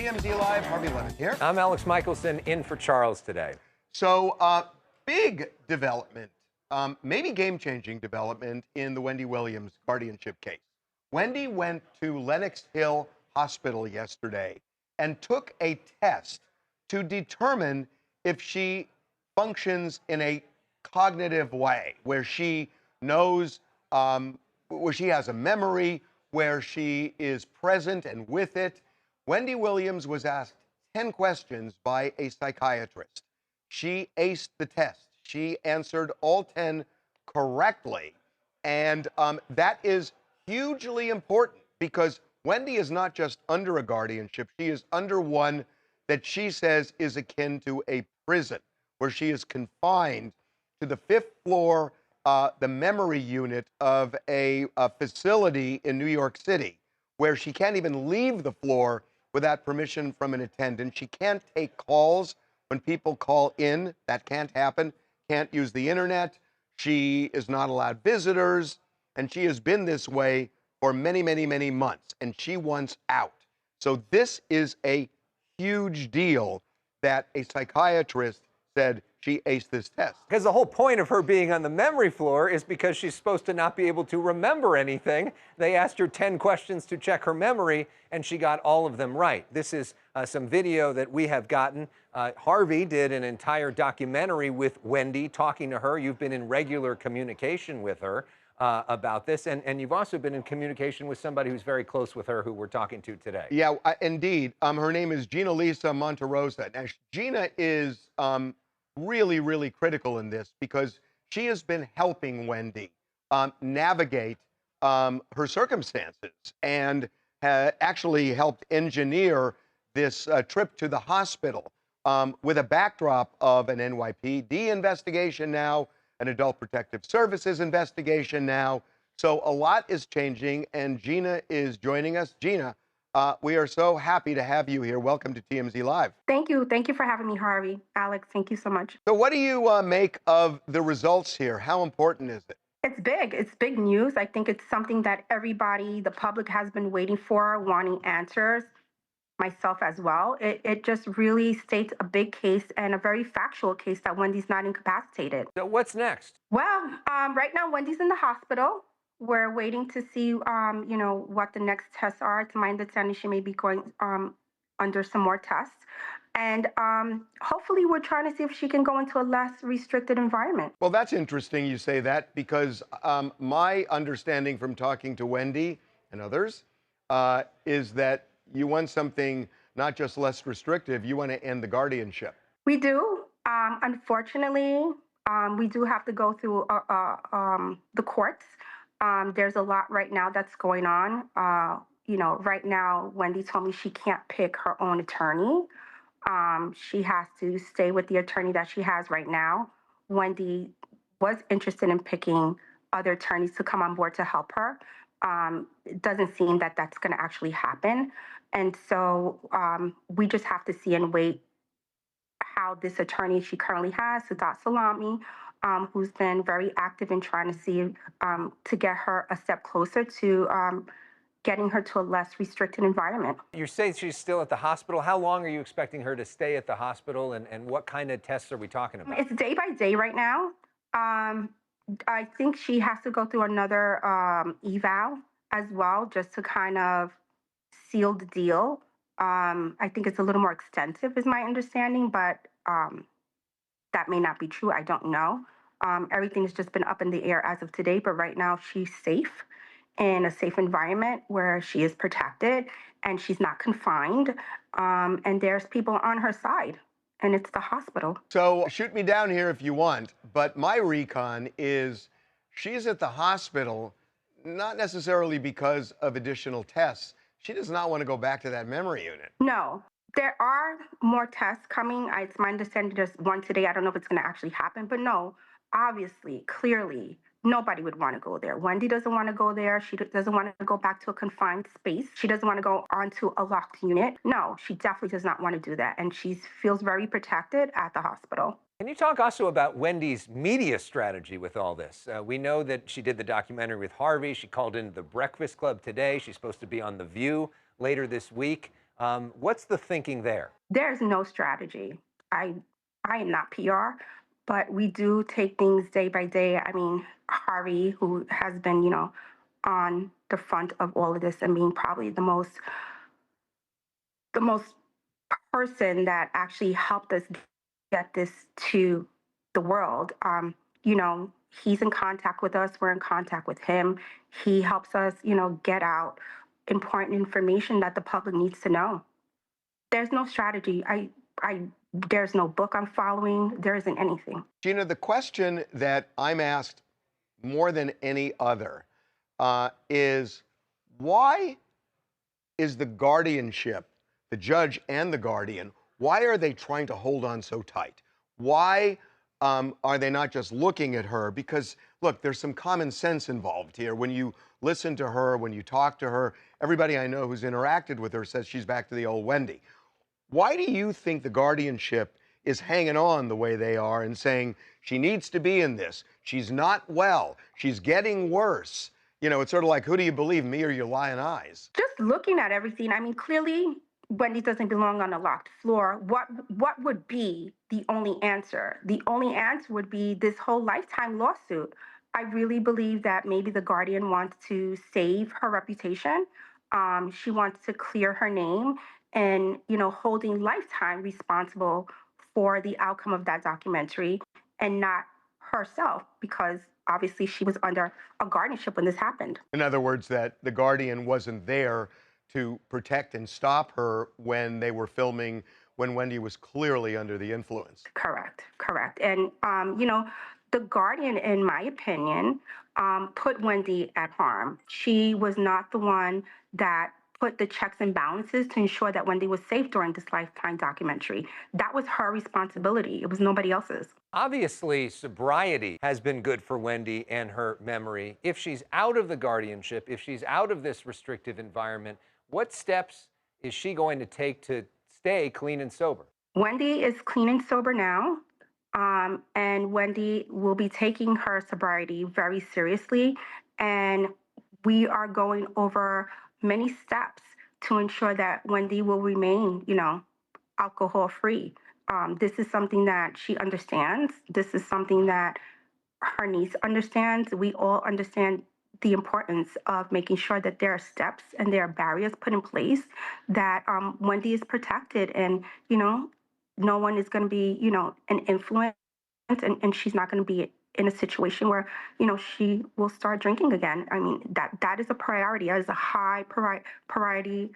TMZ Live, Harvey Levin here. I'm Alex Michelson, in for Charles today. So, big development, maybe game-changing development in the Wendy Williams guardianship case. Wendy went to Lenox Hill Hospital yesterday and took a test to determine if she functions in a cognitive way, where she knows, where she has a memory, where she is present and with it. Wendy Williams was asked 10 questions by a psychiatrist. She aced the test. She answered all 10 correctly. And that is hugely important because Wendy is not just under a guardianship, she is under one that she says is akin to a prison, where she is confined to the 5th floor, the memory unit of a facility in New York City, where she can't even leave the floor without permission from an attendant. She can't take calls when people call in. That can't happen. Can't use the internet. She is not allowed visitors. And she has been this way for many, many, many months. And she wants out. So this is a huge deal that a psychiatrist said she aced this test. Because the whole point of her being on the memory floor is because she's supposed to not be able to remember anything. They asked her 10 questions to check her memory, and she got all of them right. This is some video that we have gotten. Harvey did an entire documentary with Wendy, talking to her. You've been in regular communication with her about this, and you've also been in communication with somebody who's very close with her, who we're talking to today. Yeah, indeed. Her name is Gina Monterosa. Now, Gina is really, really critical in this because she has been helping Wendy navigate her circumstances and actually helped engineer this trip to the hospital with a backdrop of an NYPD investigation now, an Adult Protective Services investigation now. So a lot is changing, and Gina is joining us. Gina, we are so happy to have you here. Welcome to TMZ Live. Thank you. Thank you for having me, Harvey. Alex, thank you so much. So what do you make of the results here? How important is it? It's big. It's big news. I think it's something that everybody, the public, has been waiting for, wanting answers, myself as well. It just really states a big case and a very factual case that Wendy's not incapacitated. So what's next? Well, right now, Wendy's in the hospital. We're waiting to see, what the next tests are. To my understanding, she may be going under some more tests. And hopefully we're trying to see if she can go into a less restricted environment. Well, that's interesting you say that, because my understanding from talking to Wendy and others is that you want something not just less restrictive, you want to end the guardianship. We do. Unfortunately, we do have to go through the courts. There's a lot right now that's going on. Right now, Wendy told me she can't pick her own attorney. She has to stay with the attorney that she has right now. Wendy was interested in picking other attorneys to come on board to help her. It doesn't seem that that's going to actually happen. And so we just have to see and wait how this attorney she currently has, Sadat Salami, who's been very active in trying to see to get her a step closer to getting her to a less restricted environment. You say she's still at the hospital. How long are you expecting her to stay at the hospital, and what kind of tests are we talking about? It's day by day right now. I think she has to go through another eval as well, just to kind of seal the deal. I think it's a little more extensive is my understanding, but that may not be true. I don't know. Everything's just been up in the air as of today, but right now she's safe in a safe environment where she is protected and she's not confined. And there's people on her side, and it's the hospital. So shoot me down here if you want, but my recon is she's at the hospital not necessarily because of additional tests. She does not want to go back to that memory unit. No, there are more tests coming. It's my understanding there's one today. I don't know if it's going to actually happen, but no, obviously, clearly, nobody would want to go there. Wendy doesn't want to go there. She doesn't want to go back to a confined space. She doesn't want to go onto a locked unit. No, she definitely does not want to do that. And she feels very protected at the hospital. Can you talk also about Wendy's media strategy with all this? We know that she did the documentary with Harvey. She called into the Breakfast Club today. She's supposed to be on The View later this week. What's the thinking there? There's no strategy. I I am not PR, but we do take things day by day. I mean, Harvey, who has been, on the front of all of this and being probably the most person that actually helped us get this to the world. He's in contact with us. We're in contact with him. He helps us, get out important information that the public needs to know. There's no strategy. There's no book I'm following. There isn't anything. Gina, the question that I'm asked more than any other is why is the guardianship, the judge and the guardian, why are they trying to hold on so tight? Why are they not just looking at her? Because, look, there's some common sense involved here. When you listen to her, when you talk to her, everybody I know who's interacted with her says she's back to the old Wendy. Why do you think the guardianship is hanging on the way they are and saying she needs to be in this? She's not well. She's getting worse. It's sort of like, who do you believe, me or your lying eyes? Just looking at everything, I mean, clearly Wendy doesn't belong on a locked floor. What would be the only answer? The only answer would be this whole lifetime lawsuit. I really believe that maybe the Guardian wants to save her reputation. She wants to clear her name and, holding Lifetime responsible for the outcome of that documentary and not herself, because obviously she was under a guardianship when this happened. In other words, that the Guardian wasn't there to protect and stop her when they were filming, when Wendy was clearly under the influence. Correct, correct. And, the Guardian, in my opinion, put Wendy at harm. She was not the one that put the checks and balances to ensure that Wendy was safe during this Lifetime documentary. That was her responsibility. It was nobody else's. Obviously, sobriety has been good for Wendy and her memory. If she's out of the guardianship, if she's out of this restrictive environment, what steps is she going to take to stay clean and sober? Wendy is clean and sober now. And Wendy will be taking her sobriety very seriously. And we are going over many steps to ensure that Wendy will remain, alcohol free. This is something that she understands. This is something that her niece understands. We all understand the importance of making sure that there are steps and there are barriers put in place, that Wendy is protected, and no one is going to be an influence, and she's not going to be in a situation where she will start drinking again. I mean, that is a priority. That is a high priority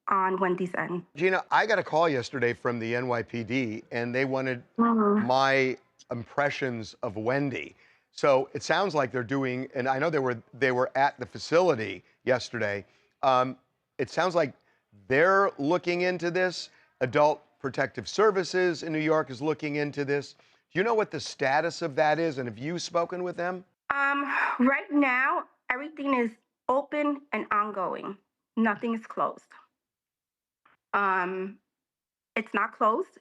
on Wendy's end. Gina, I got a call yesterday from the NYPD, and they wanted my impressions of Wendy. So it sounds like they're doing, and I know they were at the facility yesterday. It sounds like they're looking into this. Adult Protective Services in New York is looking into this. Do you know what the status of that is, and have you spoken with them? Right now, everything is open and ongoing. Nothing is closed. It's not closed.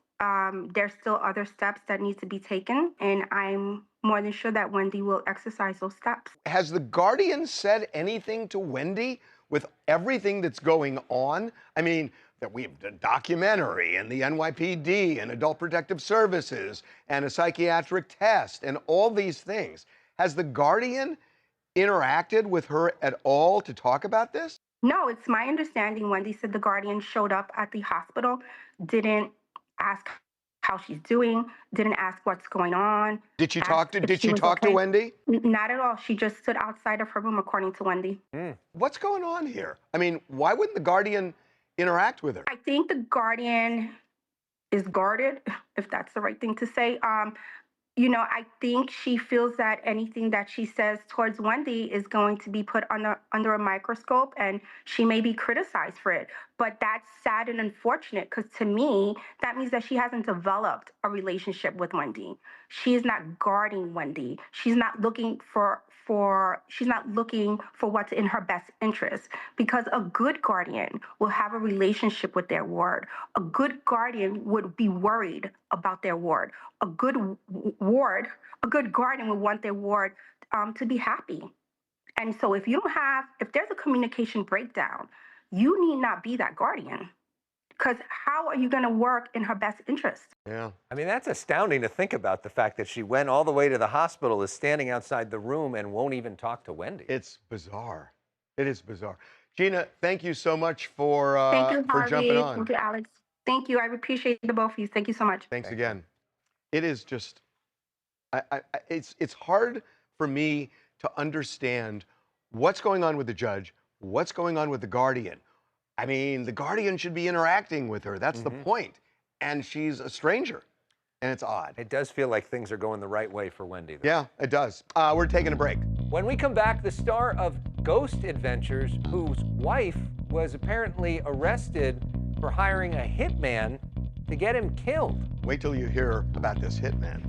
There's still other steps that need to be taken, and I'm more than sure that Wendy will exercise those steps. Has the Guardian said anything to Wendy with everything that's going on? I mean, that we have a documentary and the NYPD and Adult Protective Services and a psychiatric test and all these things. Has the Guardian interacted with her at all to talk about this? No, it's my understanding Wendy said the Guardian showed up at the hospital, didn't ask how she's doing, didn't ask what's going on. Did she talk to Wendy? Not at all. She just stood outside of her room, according to Wendy. What's going on here? I mean, why wouldn't the Guardian interact with her? I think the Guardian is guarded, if that's the right thing to say. I think she feels that anything that she says towards Wendy is going to be put under a microscope, and she may be criticized for it. But that's sad and unfortunate, because to me, that means that she hasn't developed a relationship with Wendy. She is not guarding Wendy. She's not looking for what's in her best interest, because a good guardian will have a relationship with their ward. A good guardian would be worried about their ward. A good guardian would want their ward to be happy. And so if there's a communication breakdown, you need not be that guardian. Because how are you going to work in her best interest? Yeah. I mean, that's astounding to think about, the fact that she went all the way to the hospital, is standing outside the room, and won't even talk to Wendy. It's bizarre. It is bizarre. Gina, thank you so much for Thank you, for jumping Harvey. on. Thank you, Alex. Thank you. I appreciate the both of you. Thank you so much. Thanks Thank again. It is just, it's hard for me to understand what's going on with the judge, what's going on with the guardian. I mean, the guardian should be interacting with her. That's the point. And she's a stranger, and it's odd. It does feel like things are going the right way for Wendy, though. Yeah, it does. We're taking a break. When we come back, the star of Ghost Adventures, whose wife was apparently arrested for hiring a hitman to get him killed. Wait till you hear about this hitman.